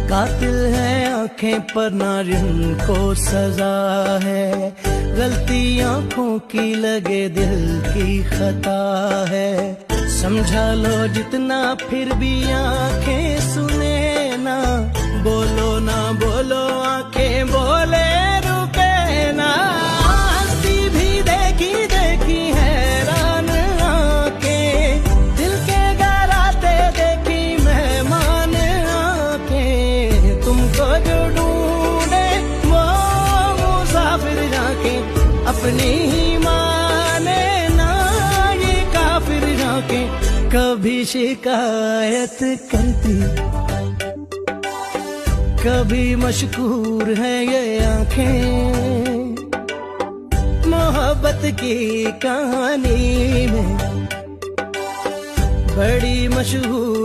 कातिल है आंखें पर नारिन को सजा है, गलती आंखों की लगे दिल की खता है। समझा लो जितना फिर भी आंखें सुने ना, बोलो ना बोलो आंखें बोले रुके ना। हंसती भी देखी देखी हैरान आंखें, दिल के गराते देखी मेहमान आंखें। तुमको जो ढूंढे वो मुसाफिर आंखें, अपनी ही माने ना ये काफिर आंखें। कभी शिकायत करती, कभी मशहूर है ये आंखें। मोहब्बत की कहानी में बड़ी मशहूर